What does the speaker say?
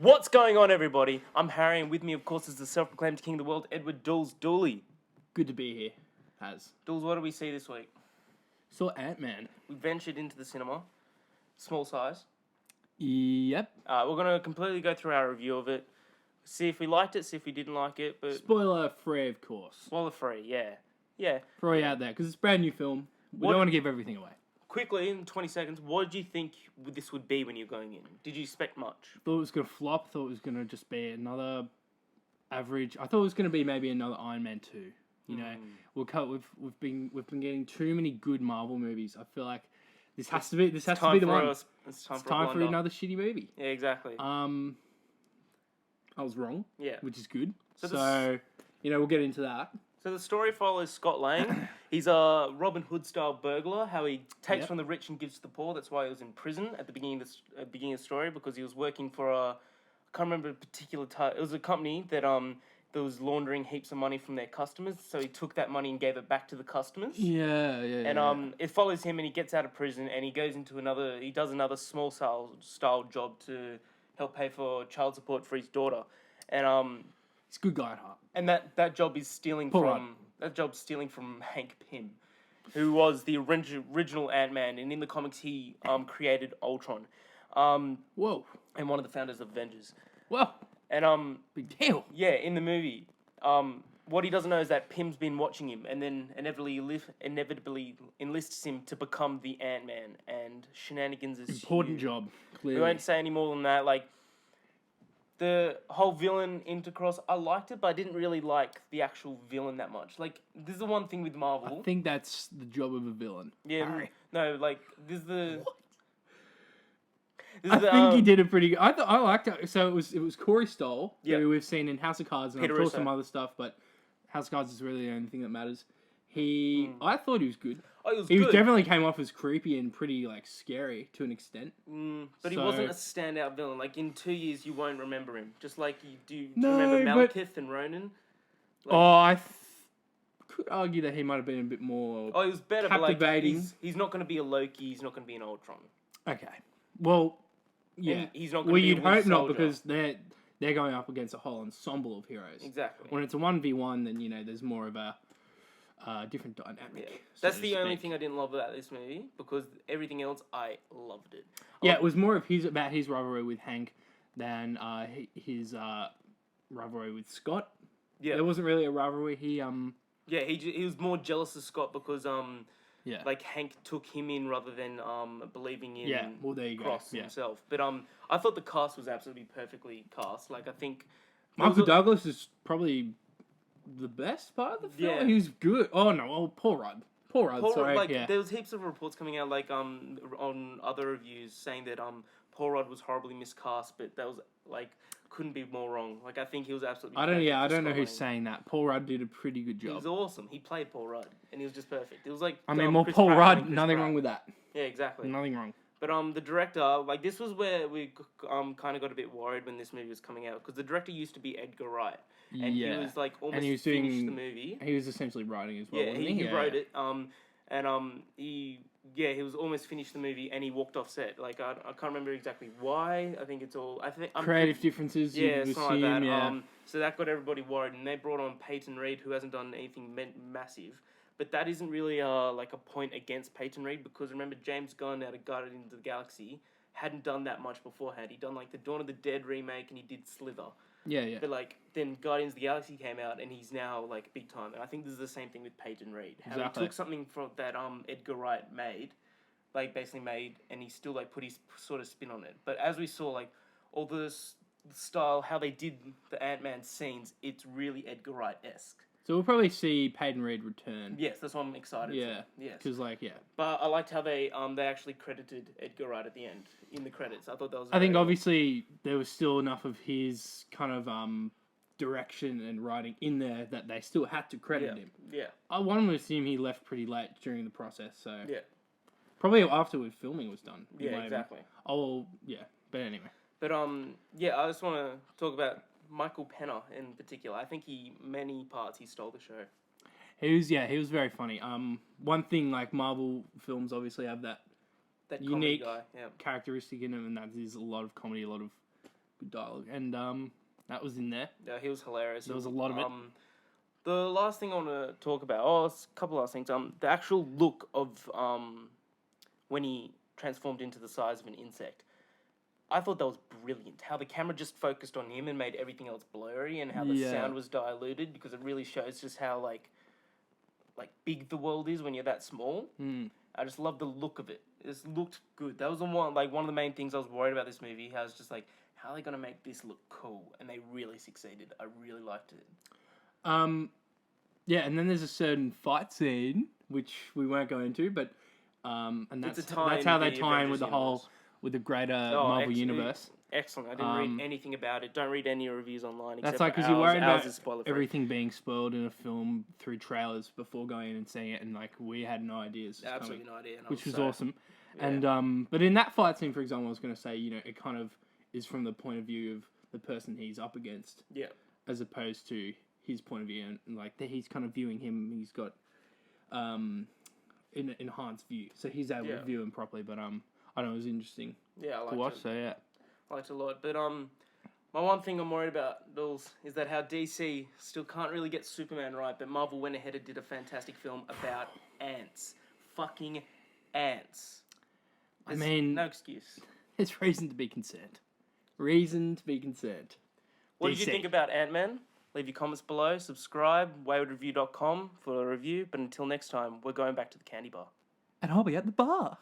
What's going on, everybody? I'm Harry, and with me, of course, is the self-proclaimed king of the world, Edward Dools Dooley. Good to be here, Has. Dools, what do we see this week? Saw Antman. We ventured into the cinema. Small size. Yep. We're going to completely go through our review of it. See if we liked it, see if we didn't like it, but... Spoiler free, of course. Spoiler free, yeah. Yeah. For all you out there, because it's a brand new film. We don't want to give everything away. Quickly, in 20 seconds, what did you think this would be when you were going in? Did you expect much? Thought it was going to flop. Thought it was going to just be another average. I thought it was going to be maybe another Iron Man 2. You know, we've been getting too many good Marvel movies. I feel like this has to be the one. It's time for another shitty movie. Yeah, exactly. I was wrong. Yeah. Which is good. So we'll get into that. So the story follows Scott Lang. He's a Robin Hood style burglar. How he takes from the rich and gives to the poor. That's why he was in prison at the beginning of the story, because he was working for I can't remember a particular type. It was a company that was laundering heaps of money from their customers. So he took that money and gave it back to the customers. Yeah. And it follows him, and he gets out of prison, and he goes into another. He does another small style job to help pay for child support for his daughter, and he's a good guy at heart. And that job is stealing from Hank Pym, who was the original Ant-Man, and in the comics he created Ultron. Whoa. And one of the founders of Avengers. Whoa. And big deal. Yeah, in the movie, what he doesn't know is that Pym's been watching him, and then inevitably enlists him to become the Ant-Man, and shenanigans is important job. Clearly. We won't say any more than that. Like, the whole villain intercross, I liked it, but I didn't really like the actual villain that much. Like, this is the one thing with Marvel. I think that's the job of a villain. Yeah, Harry. No, like, this is the... What? I think he did a pretty good... I liked it. So it was Corey Stoll, who we've seen in House of Cards, and I'm sure some other stuff, but House of Cards is really the only thing that matters. I thought he was good. Oh, he definitely came off as creepy and pretty, like, scary to an extent. But he wasn't a standout villain. Like, in 2 years, you won't remember him. Just like you do remember Malekith and Ronan. Like, I could argue that he might have been a bit more he was better, captivating. But, like, he's not going to be a Loki. He's not going to be an Ultron. Okay. Well, yeah. And he's not going to be you'd hope not, because they're going up against a whole ensemble of heroes. Exactly. When it's a 1v1, then, there's more of a... different dynamic. Yeah. That's the only thing I didn't love about this movie, because everything else I loved it. It was more of about his rivalry with Hank than his rivalry with Scott. Yeah, there wasn't really a rivalry. He was more jealous of Scott because like Hank took him in rather than believing in there you Cross go. himself. But I thought the cast was absolutely perfectly cast. Like, I think Michael Douglas is probably the best part of the film. Yeah. He was good. Oh no, Paul Rudd. There was heaps of reports coming out, like on other reviews, saying that Paul Rudd was horribly miscast, but that was like couldn't be more wrong. Like, I think he was absolutely. I don't know who's saying that. Paul Rudd did a pretty good job. He was awesome. He played Paul Rudd, and he was just perfect. It was like Paul Rudd. Nothing wrong with that. Yeah, exactly. Nothing wrong. But the director, like, this was where we kind of got a bit worried when this movie was coming out, because the director used to be Edgar Wright, and he was like almost finished the movie. He was essentially writing as well. Yeah, he wrote it. He was almost finished the movie, and he walked off set. Like, I can't remember exactly why. I think it's all creative differences. Yeah, something like that. Yeah. So that got everybody worried, and they brought on Peyton Reed, who hasn't done anything massive. But that isn't really like a point against Peyton Reed, because remember, James Gunn out of Guardians of the Galaxy hadn't done that much beforehand. He'd done like the Dawn of the Dead remake, and he did Slither. Yeah. But like then Guardians of the Galaxy came out, and he's now like big time. And I think this is the same thing with Peyton Reed. How he took something from that Edgar Wright made, and he still like put his sort of spin on it. But as we saw, like all the style, how they did the Ant-Man scenes, it's really Edgar Wright-esque. So we'll probably see Peyton Reed return. Yes, that's what I'm excited for. Yes. Because, But I liked how they actually credited Edgar Wright at the end, in the credits. I thought that was... I think, obviously, there was still enough of his kind of direction and writing in there that they still had to credit him. Yeah. I wanted to assume he left pretty late during the process, so... Yeah. Probably after filming was done. Yeah, exactly. But anyway. But, I just want to talk about Michael Penner in particular. I think many parts he stole the show. He was very funny. One thing, like, Marvel films obviously have that unique guy, characteristic in them, and that is a lot of comedy, a lot of good dialogue, and that was in there. Yeah, he was hilarious. There was a lot of it. The last thing I want to talk about, a couple last things. The actual look of when he transformed into the size of an insect. I thought that was brilliant. How the camera just focused on him and made everything else blurry, and how the sound was diluted, because it really shows just how like big the world is when you're that small. I just love the look of it. It just looked good. That was one of the main things I was worried about this movie. How it's just like, how are they gonna make this look cool? And they really succeeded. I really liked it. Yeah, and then there's a certain fight scene which we won't go into, but and that's how they tie in with the whole with the greater Marvel universe. Excellent. I didn't read anything about it. Don't read any reviews online. That's like because you're worried about everything being spoiled in a film through trailers before going in and seeing it, and like we had no ideas. Absolutely no idea, which was awesome. Yeah. And but in that fight scene, for example, I was going to say, it kind of is from the point of view of the person he's up against. Yeah. As opposed to his point of view, and like he's kind of viewing him. He's got in enhanced view, so he's able to view him properly. But I don't know, it was interesting. Yeah, I liked to watch. It. So yeah, I liked it a lot. But my one thing I'm worried about, Dools, is that how DC still can't really get Superman right, but Marvel went ahead and did a fantastic film about ants, fucking ants. There's no excuse. There's reason to be concerned. What did you think about Antman? Leave your comments below. Subscribe. waywardreview.com for a review. But until next time, we're going back to the candy bar. And I'll be at the bar.